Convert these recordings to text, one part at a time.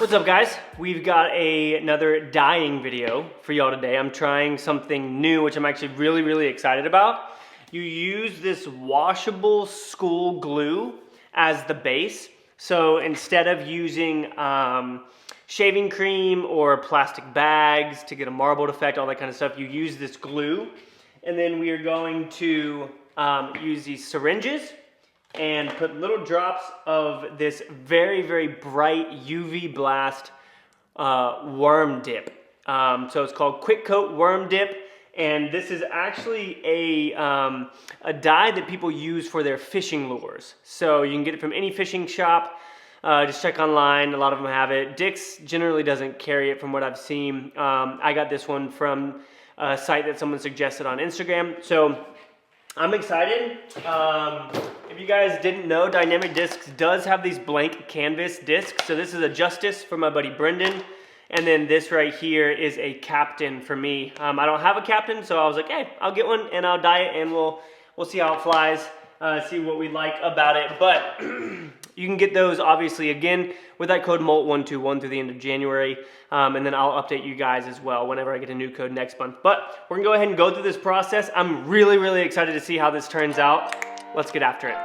What's up guys? We've got another dyeing video for y'all today. I'm trying something new, which I'm actually really excited about. You use this washable school glue as the base. So instead of using shaving cream or plastic bags to get a marbled effect, all that kind of stuff, you use this glue. And then we are going to use these syringes and put little drops of this very bright UV blast worm dip. So it's called Quick Coat Worm Dip, and this is actually a dye that people use for their fishing lures. So you can get it from any fishing shop. Just check online, a lot of them have it. Dick's generally doesn't carry it from what I've seen. I got this one from a site that someone suggested on Instagram. So I'm excited. If you guys didn't know, Dynamic Discs does have these blank canvas discs. So this is a Justice for my buddy Brendan. And then this right here is a Captain for me. I don't have a Captain, so I was like, hey, I'll get one and I'll dye it and we'll see how it flies, see what we like about it. But you can get those obviously again with that code MOLT121 through the end of January. And then I'll update you guys as well whenever I get a new code next month. But we're gonna go ahead and go through this process. I'm really excited to see how this turns out. Let's get after it.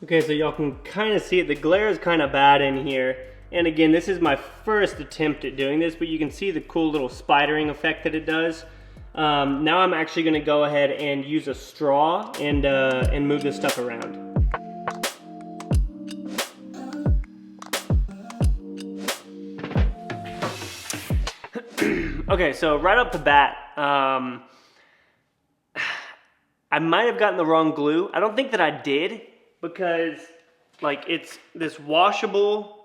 Okay, so y'all can kind of see it. The glare is kind of bad in here. And again, this is my first attempt at doing this, but you can see the cool little spidering effect that it does. Now I'm actually gonna go ahead and use a straw and move this stuff around. Okay, so right off the bat, I might have gotten the wrong glue. I don't think that I did, because like it's this washable,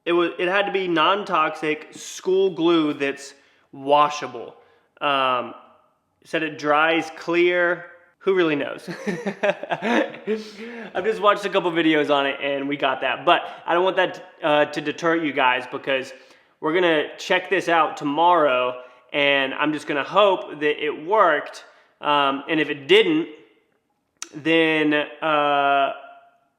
it had to be non-toxic school glue that's washable. It said it dries clear. Who really knows? I've just watched a couple videos on it and we got that, but I don't want that to deter you guys, because we're gonna check this out tomorrow and I'm just gonna hope that it worked, and if it didn't, then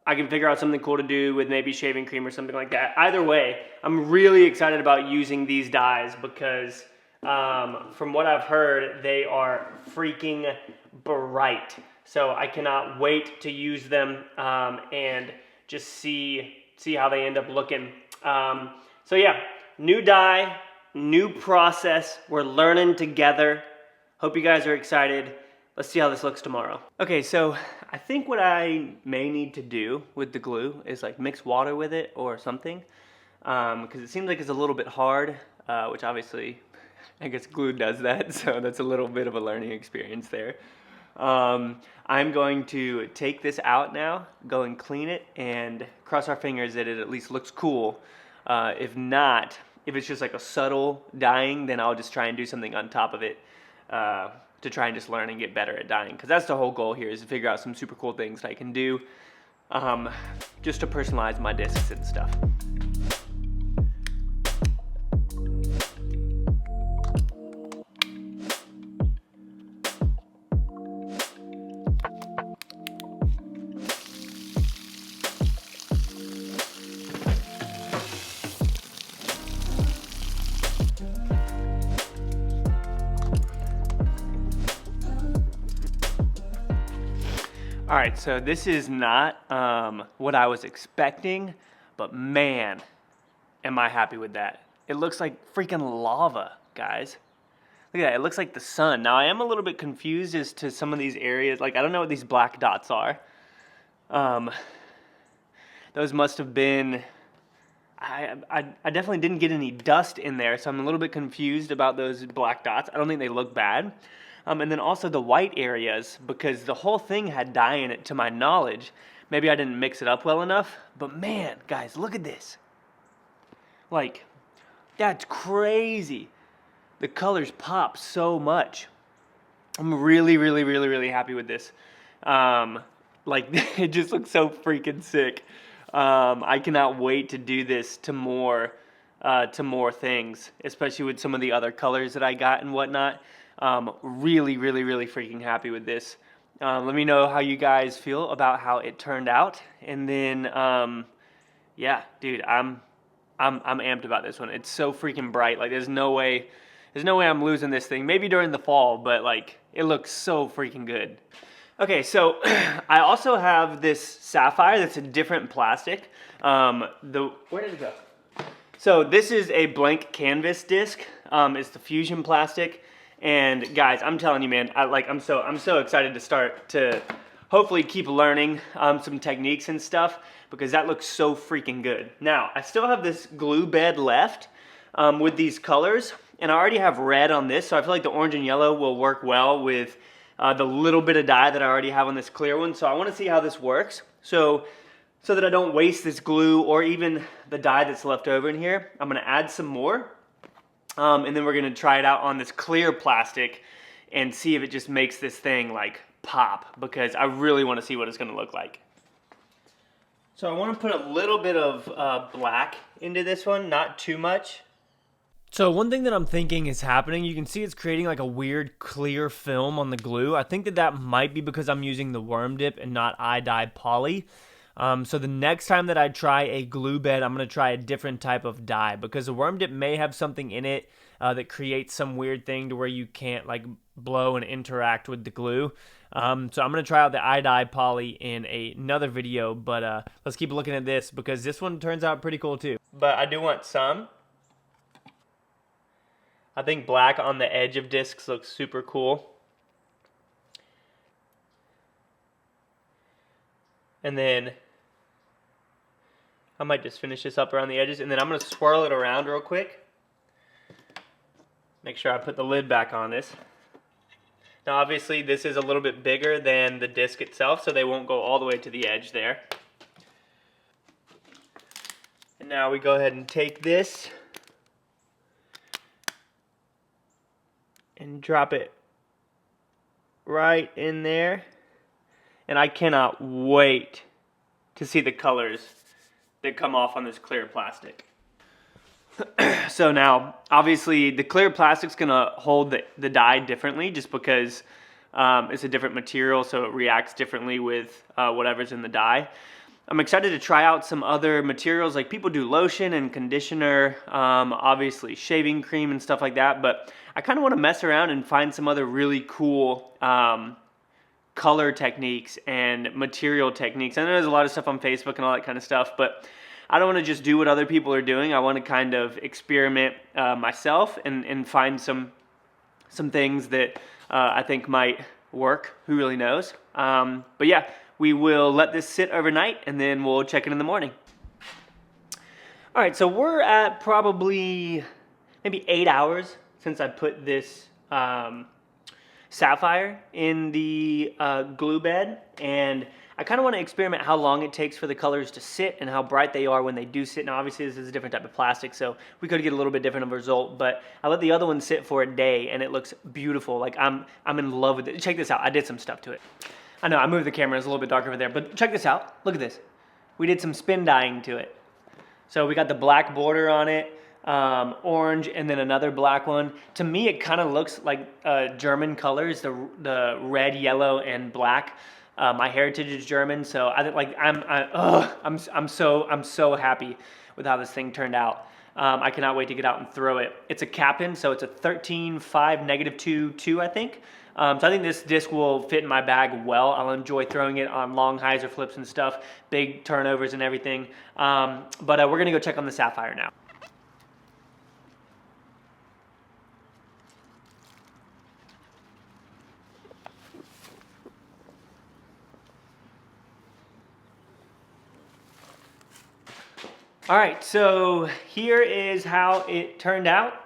I can figure out something cool to do with maybe shaving cream or something like that. Either way, I'm really excited about using these dyes because from what I've heard, they are freaking bright. So I cannot wait to use them and just see how they end up looking. So yeah, new dye, new process. We're learning together. Hope you guys are excited. Let's see how this looks tomorrow. Okay, so I think what I may need to do with the glue is like mix water with it or something, because it seems like it's a little bit hard, which obviously I guess glue does that, so that's a little bit of a learning experience there. I'm going to take this out now, go and clean it, and cross our fingers that it at least looks cool. If not, if it's just like a subtle dyeing, then I'll just try and do something on top of it to try and just learn and get better at dyeing, because that's the whole goal here, is to figure out some super cool things that I can do just to personalize my discs and stuff. All right, so this is not what I was expecting, but man, am I happy with that. It looks like freaking lava, guys. Look at that, it looks like the sun. Now I am a little bit confused as to some of these areas. Like I don't know what these black dots are. those must have been, I definitely didn't get any dust in there, so I'm a little bit confused about those black dots. I don't think they look bad. And then also the white areas, because the whole thing had dye in it to my knowledge. Maybe I didn't mix it up well enough, but man, guys, look at this. Like, that's crazy. The colors pop so much. I'm really, really, really, really happy with this. Like, it just looks so freaking sick. I cannot wait to do this to more things, especially with some of the other colors that I got and whatnot. Really, really, really freaking happy with this. Let me know how you guys feel about how it turned out, and then yeah, dude, I'm amped about this one. It's so freaking bright. Like, there's no way I'm losing this thing. Maybe during the fall, but like, it looks so freaking good. Okay, so I also have this sapphire that's a different plastic. Where did it go? So this is a blank canvas disc. It's the Fusion plastic. And guys, I'm telling you, man, I'm so excited to start to hopefully keep learning some techniques and stuff, because that looks so freaking good. Now, I still have this glue bed left with these colors, and I already have red on this, so I feel like the orange and yellow will work well with the little bit of dye that I already have on this clear one. So I want to see how this works. So that I don't waste this glue or even the dye that's left over in here, I'm going to add some more. And then we're going to try it out on this clear plastic and see if it just makes this thing like pop, because I really want to see what it's going to look like. So I want to put a little bit of black into this one, not too much. So one thing that I'm thinking is happening, you can see it's creating like a weird clear film on the glue. I think that might be because I'm using the worm dip and not iDye poly. So the next time that I try a glue bed, I'm going to try a different type of dye, because the worm dip may have something in it that creates some weird thing to where you can't like blow and interact with the glue. So I'm going to try out the iDye poly in another video, but let's keep looking at this, because this one turns out pretty cool too. But I do want some. I think black on the edge of discs looks super cool. And then I might just finish this up around the edges, and then I'm going to swirl it around real quick. Make sure I put the lid back on this. Now obviously this is a little bit bigger than the disc itself, so they won't go all the way to the edge there. And now we go ahead and take this and drop it right in there. And I cannot wait to see the colors that come off on this clear plastic. So now, obviously, the clear plastic's gonna hold the dye differently, just because it's a different material, so it reacts differently with whatever's in the dye. I'm excited to try out some other materials, like people do lotion and conditioner, obviously shaving cream and stuff like that, but I kind of want to mess around and find some other really cool color techniques and material techniques. I know there's a lot of stuff on Facebook and all that kind of stuff, but I don't want to just do what other people are doing. I want to kind of experiment myself and find some things that I think might work. Who really knows? But yeah, we will let this sit overnight, and then we'll check it in the morning. All right, so we're at probably maybe 8 hours since I put this sapphire in the glue bed, and I kind of want to experiment how long it takes for the colors to sit and how bright they are when they do sit. Now obviously this is a different type of plastic, so we could get a little bit different of a result, but I let the other one sit for a day and it looks beautiful. Like I'm in love with it. Check this out. I did some stuff to it. I know I moved the camera, it's a little bit darker over there, but check this out. Look at this. We did some spin dyeing to it. So we got the black border on it, orange, and then another black one. To me, it kind of looks like German colors, the red, yellow, and black. My heritage is German, so I think like I'm so happy with how this thing turned out. I cannot wait to get out and throw it. It's a Kapton, so it's a 13.5 -2.2, I think. So I think this disc will fit in my bag well. I'll enjoy throwing it on long hyzer flips and stuff, big turnovers and everything. But we're gonna go check on the sapphire now. All right, so here is how it turned out.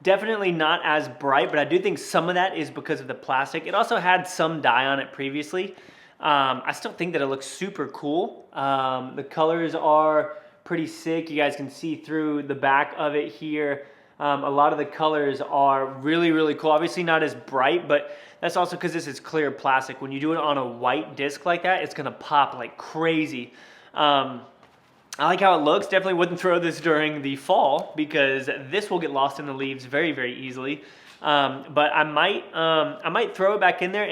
Definitely not as bright, but I do think some of that is because of the plastic. It also had some dye on it previously. I still think that it looks super cool. The colors are pretty sick. You guys can see through the back of it here. A lot of the colors are really, really cool. Obviously not as bright, but that's also because this is clear plastic. When you do it on a white disc like that, it's gonna pop like crazy. I like how it looks. Definitely wouldn't throw this during the fall because this will get lost in the leaves very, very easily. But I might throw it back in there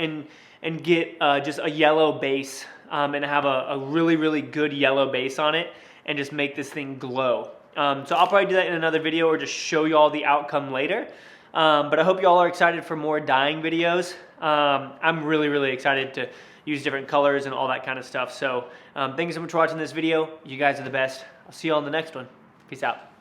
and get just a yellow base and have a really, really good yellow base on it and just make this thing glow. So I'll probably do that in another video or just show you all the outcome later. But I hope you all are excited for more dyeing videos. I'm really, really excited to use different colors and all that kind of stuff. So thank you so much for watching this video. You guys are the best. I'll see you all in the next one. Peace out.